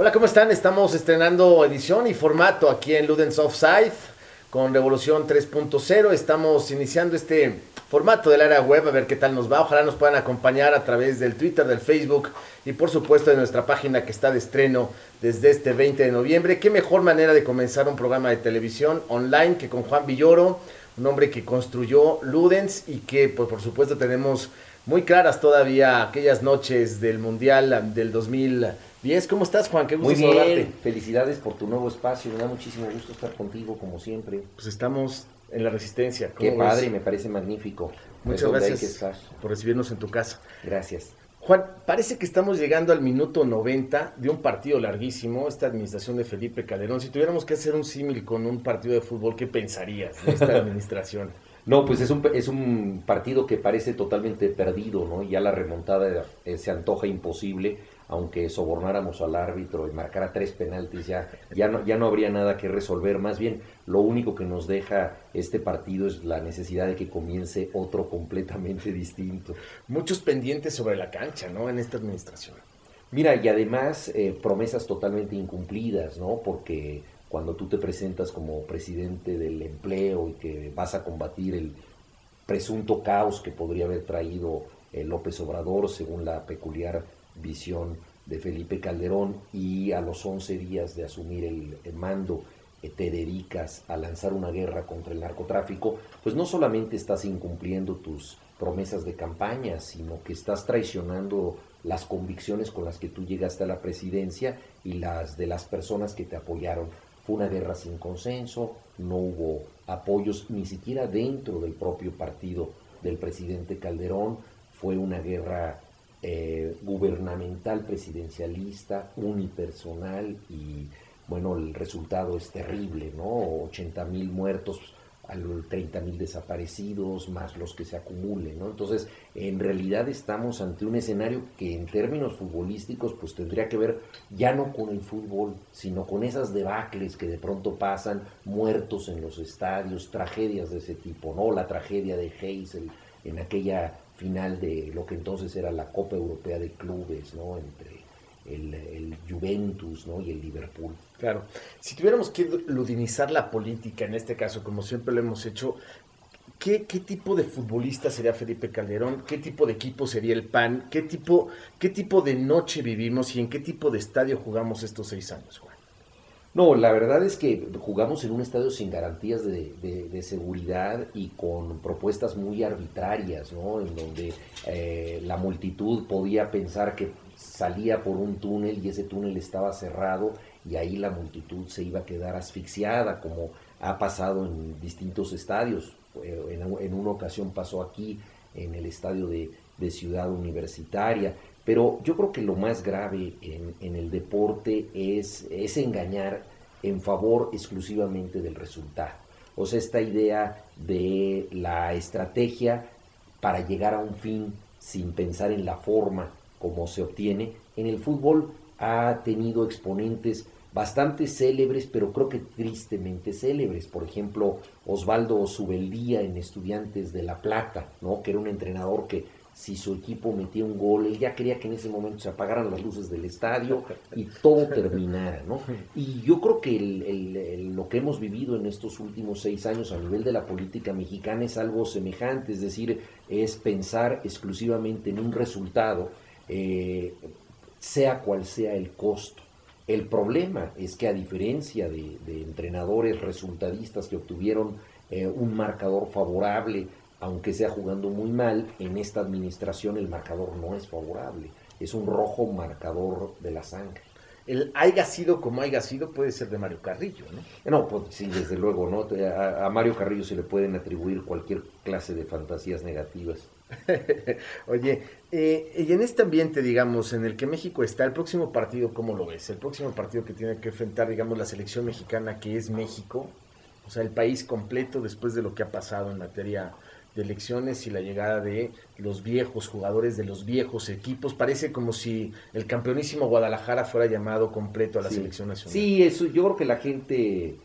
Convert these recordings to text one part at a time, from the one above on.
Hola, ¿cómo están? Estamos estrenando edición y formato aquí en Ludens Offside con Revolución 3.0. Estamos iniciando este formato del área web, a ver qué tal nos va. Ojalá nos puedan acompañar a través del Twitter, del Facebook y por supuesto de nuestra página que está de estreno desde este 20 de noviembre. Qué mejor manera de comenzar un programa de televisión online que con Juan Villoro, un hombre que construyó Ludens y que pues, por supuesto tenemos muy claras todavía aquellas noches del Mundial del 2010. ¿Cómo estás, Juan? Qué Muy gusto saludarte. bien, felicidades por tu nuevo espacio, me da muchísimo gusto estar contigo como siempre. Pues estamos en la Resistencia. Qué ¿Cómo padre, ves? me parece magnífico. Es Muchas donde hay que gracias estar. por recibirnos en tu casa. Gracias. Juan, parece que estamos llegando al minuto 90 de un partido larguísimo, esta administración de Felipe Calderón. Si tuviéramos que hacer un símil con un partido de fútbol, ¿qué pensarías de esta administración? No, pues es un partido que parece totalmente perdido, ¿no? Ya la remontada se antoja imposible, aunque sobornáramos al árbitro y marcara 3 penaltis, ya no habría nada que resolver. Más bien, lo único que nos deja este partido es la necesidad de que comience otro completamente distinto. Muchos pendientes sobre la cancha, ¿no? En esta administración. Mira, y además promesas totalmente incumplidas, ¿no? Porque cuando tú te presentas como presidente del empleo y que vas a combatir el presunto caos que podría haber traído López Obrador, según la peculiar visión de Felipe Calderón, y a los 11 días de asumir el mando te dedicas a lanzar una guerra contra el narcotráfico, pues no solamente estás incumpliendo tus promesas de campaña, sino que estás traicionando las convicciones con las que tú llegaste a la presidencia y las de las personas que te apoyaron. Fue una guerra sin consenso, no hubo apoyos ni siquiera dentro del propio partido del presidente Calderón, fue una guerra gubernamental, presidencialista, unipersonal y bueno, el resultado es terrible, ¿no? 80,000 muertos, 30,000 desaparecidos, más los que se acumulen, ¿no? Entonces, en realidad estamos ante un escenario que en términos futbolísticos, pues tendría que ver ya no con el fútbol, sino con esas debacles que de pronto pasan, muertos en los estadios, tragedias de ese tipo, ¿no? La tragedia de Heysel en aquella final de lo que entonces era la Copa Europea de Clubes, ¿no? Entre el Juventus, ¿no? Y el Liverpool. Claro. Si tuviéramos que ludinizar la política, en este caso, como siempre lo hemos hecho, ¿qué tipo de futbolista sería Felipe Calderón? ¿Qué tipo de equipo sería el PAN? ¿Qué tipo de noche vivimos y en qué tipo de estadio jugamos estos 6 años, Juan? No, la verdad es que jugamos en un estadio sin garantías de seguridad y con propuestas muy arbitrarias, ¿no? En donde la multitud podía pensar que salía por un túnel y ese túnel estaba cerrado y ahí la multitud se iba a quedar asfixiada, como ha pasado en distintos estadios. En una ocasión pasó aquí, en el estadio de Ciudad Universitaria. Pero yo creo que lo más grave en el deporte es engañar en favor exclusivamente del resultado. O sea, esta idea de la estrategia para llegar a un fin sin pensar en la forma como se obtiene, en el fútbol ha tenido exponentes bastante célebres, pero creo que tristemente célebres. Por ejemplo, Osvaldo Zubeldía en Estudiantes de La Plata, ¿no? Que era un entrenador que si su equipo metía un gol, él ya quería que en ese momento se apagaran las luces del estadio y todo terminara, ¿no? Y yo creo que lo que hemos vivido en estos últimos 6 años a nivel de la política mexicana es algo semejante, es decir, es pensar exclusivamente en un resultado, sea cual sea el costo. El problema es que a diferencia de entrenadores resultadistas que obtuvieron un marcador favorable, aunque sea jugando muy mal, en esta administración el marcador no es favorable, es un rojo marcador de la sangre. El haya sido como haya sido puede ser de Mario Carrillo, ¿no? No, pues sí, desde luego, ¿no? A Mario Carrillo se le pueden atribuir cualquier clase de fantasías negativas. Oye, y en este ambiente, digamos, en el que México está, el próximo partido, ¿cómo lo ves? El próximo partido que tiene que enfrentar, digamos, la selección mexicana, que es México, o sea, el país completo después de lo que ha pasado en materia de elecciones y la llegada de los viejos jugadores de los viejos equipos. Parece como si el campeonísimo Guadalajara fuera llamado completo a la Sí, selección nacional. sí, eso, yo creo que la gente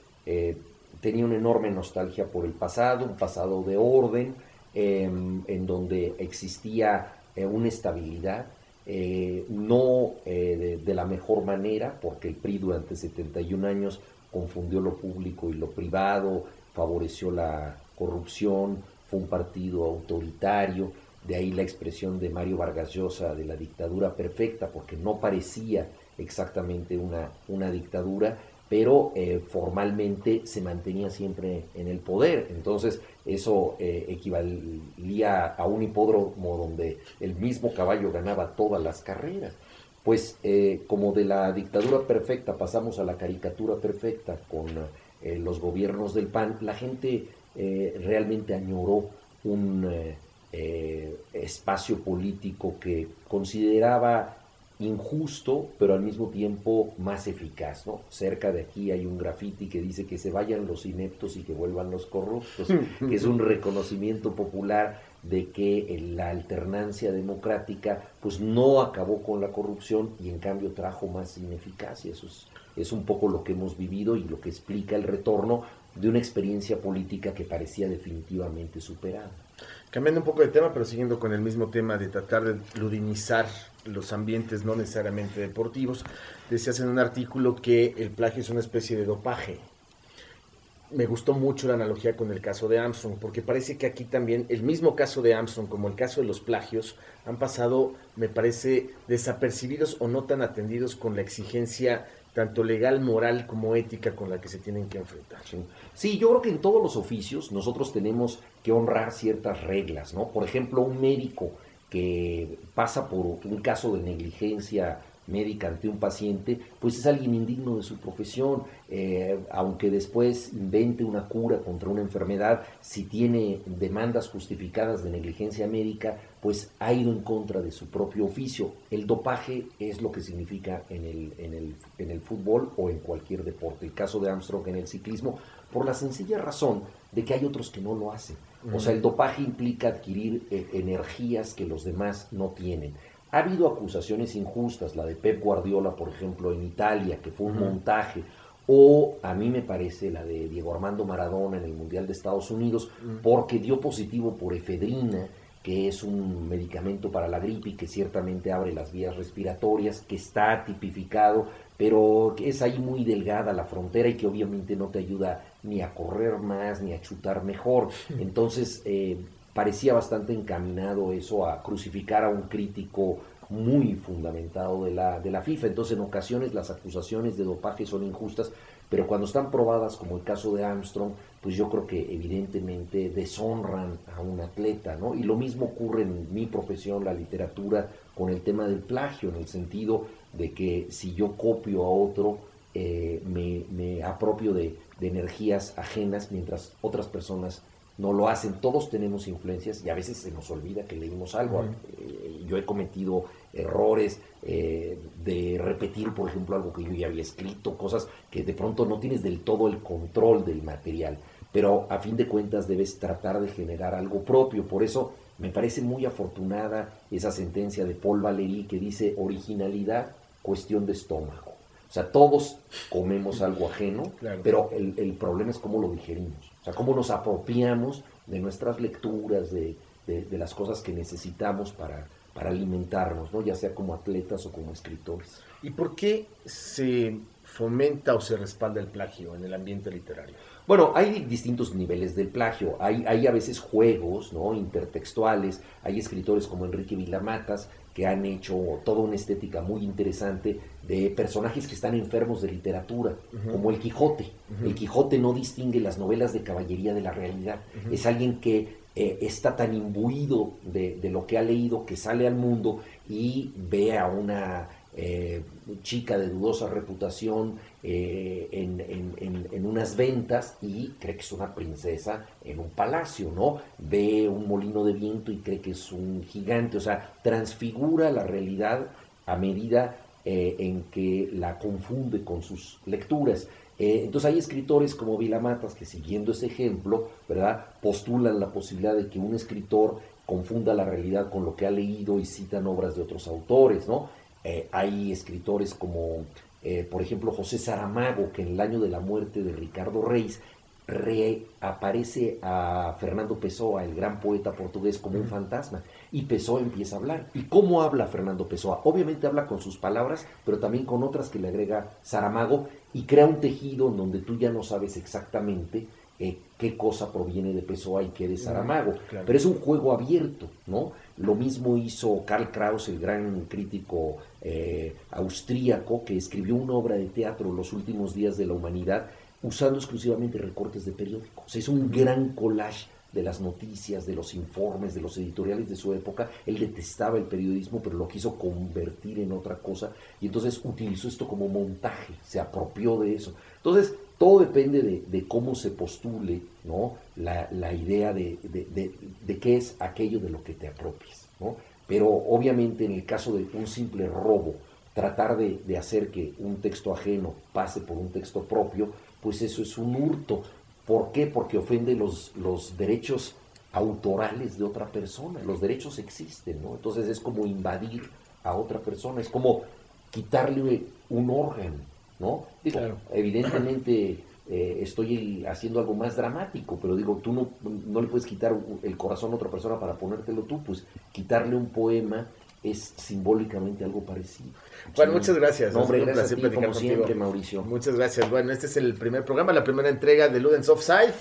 tenía una enorme nostalgia por el pasado, un pasado de orden, en donde existía una estabilidad, no de la mejor manera, porque el PRI durante 71 años confundió lo público y lo privado, favoreció la corrupción, fue un partido autoritario, de ahí la expresión de Mario Vargas Llosa de la dictadura perfecta, porque no parecía exactamente una dictadura, pero formalmente se mantenía siempre en el poder. Entonces eso equivalía a un hipódromo donde el mismo caballo ganaba todas las carreras. Pues como de la dictadura perfecta pasamos a la caricatura perfecta con los gobiernos del PAN, la gente realmente añoró un espacio político que consideraba injusto, pero al mismo tiempo más eficaz, ¿no? Cerca de aquí hay un graffiti que dice que se vayan los ineptos y que vuelvan los corruptos, que es un reconocimiento popular de que la alternancia democrática pues no acabó con la corrupción y en cambio trajo más ineficacia. Eso es un poco lo que hemos vivido y lo que explica el retorno de una experiencia política que parecía definitivamente superada. Cambiando un poco de tema, pero siguiendo con el mismo tema de tratar de ludinizar los ambientes no necesariamente deportivos, decías en un artículo que el plagio es una especie de dopaje. Me gustó mucho la analogía con el caso de Armstrong, porque parece que aquí también el mismo caso de Armstrong como el caso de los plagios han pasado, me parece, desapercibidos o no tan atendidos con la exigencia tanto legal, moral como ética con la que se tienen que enfrentar. Sí, yo creo que en todos los oficios nosotros tenemos que honrar ciertas reglas, ¿no? Por ejemplo, un médico que pasa por un caso de negligencia médica ante un paciente, pues es alguien indigno de su profesión, aunque después invente una cura contra una enfermedad, si tiene demandas justificadas de negligencia médica, pues ha ido en contra de su propio oficio. El dopaje es lo que significa en el fútbol o en cualquier deporte. El caso de Armstrong en el ciclismo, por la sencilla razón de que hay otros que no lo hacen. O sea, el dopaje implica adquirir energías que los demás no tienen. Ha habido acusaciones injustas, la de Pep Guardiola, por ejemplo, en Italia, que fue un montaje, o a mí me parece la de Diego Armando Maradona en el Mundial de Estados Unidos, porque dio positivo por efedrina, que es un medicamento para la gripe y que ciertamente abre las vías respiratorias, que está tipificado, pero que es ahí muy delgada la frontera y que obviamente no te ayuda ni a correr más, ni a chutar mejor. Entonces, parecía bastante encaminado eso a crucificar a un crítico muy fundamentado de la FIFA. Entonces, en ocasiones las acusaciones de dopaje son injustas, pero cuando están probadas, como el caso de Armstrong, pues yo creo que evidentemente deshonran a un atleta, ¿no? Y lo mismo ocurre en mi profesión, la literatura, con el tema del plagio, en el sentido de que si yo copio a otro, me apropio de energías ajenas, mientras otras personas no lo hacen. Todos tenemos influencias y a veces se nos olvida que leímos algo. Yo he cometido errores de repetir, por ejemplo, algo que yo ya había escrito, cosas que de pronto no tienes del todo el control del material, pero a fin de cuentas debes tratar de generar algo propio. Por eso me parece muy afortunada esa sentencia de Paul Valéry que dice: originalidad, cuestión de estómago. O sea, todos comemos algo ajeno, claro, pero el problema es cómo lo digerimos. O sea, cómo nos apropiamos de nuestras lecturas, de las cosas que necesitamos para alimentarnos, ¿no? Ya sea como atletas o como escritores. ¿Y por qué se fomenta o se respalda el plagio en el ambiente literario? Bueno, hay distintos niveles del plagio. Hay a veces juegos, ¿no?, intertextuales. Hay escritores como Enrique Vilamatas que han hecho toda una estética muy interesante de personajes que están enfermos de literatura, como el Quijote. El Quijote no distingue las novelas de caballería de la realidad. Es alguien que está tan imbuido de lo que ha leído que sale al mundo y ve a una chica de dudosa reputación en unas ventas y cree que es una princesa en un palacio, ¿no? Ve un molino de viento y cree que es un gigante. O sea, transfigura la realidad a medida en que la confunde con sus lecturas. Entonces hay escritores como Vilamatas que, siguiendo ese ejemplo, ¿verdad?, postulan la posibilidad de que un escritor confunda la realidad con lo que ha leído y citan obras de otros autores, ¿no? Hay escritores como, por ejemplo, José Saramago, que en el año de la muerte de Ricardo Reis reaparece a Fernando Pessoa, el gran poeta portugués, como un fantasma, y Pessoa empieza a hablar. ¿Y cómo habla Fernando Pessoa? Obviamente habla con sus palabras, pero también con otras que le agrega Saramago, y crea un tejido en donde tú ya no sabes exactamente qué cosa proviene de Pessoa y qué de Saramago. Claro. Pero es un juego abierto, ¿no? Lo mismo hizo Karl Kraus, el gran crítico austríaco, que escribió una obra de teatro, Los últimos días de la humanidad, usando exclusivamente recortes de periódicos. O sea, es un gran collage de las noticias, de los informes, de los editoriales de su época. Él detestaba el periodismo, pero lo quiso convertir en otra cosa, y entonces utilizó esto como montaje, se apropió de eso. Entonces, todo depende de cómo se postule, ¿no? la idea de qué es aquello de lo que te apropies, ¿no? Pero obviamente en el caso de un simple robo, tratar de hacer que un texto ajeno pase por un texto propio, pues eso es un hurto. ¿Por qué? Porque ofende los derechos autorales de otra persona. Los derechos existen, ¿no? Entonces es como invadir a otra persona, es como quitarle un órgano, ¿no? Digo, claro. Evidentemente estoy haciendo algo más dramático, pero digo, tú no le puedes quitar el corazón a otra persona para ponértelo tú, pues quitarle un poema es simbólicamente algo parecido. Bueno, muchas gracias. No, hombre, gracias a ti, como siempre, Mauricio. Muchas gracias. Bueno, este es el primer programa, la primera entrega de Ludens of Scythe,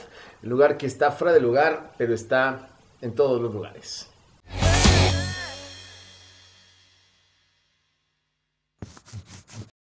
el lugar que está fuera de lugar, pero está en todos los lugares.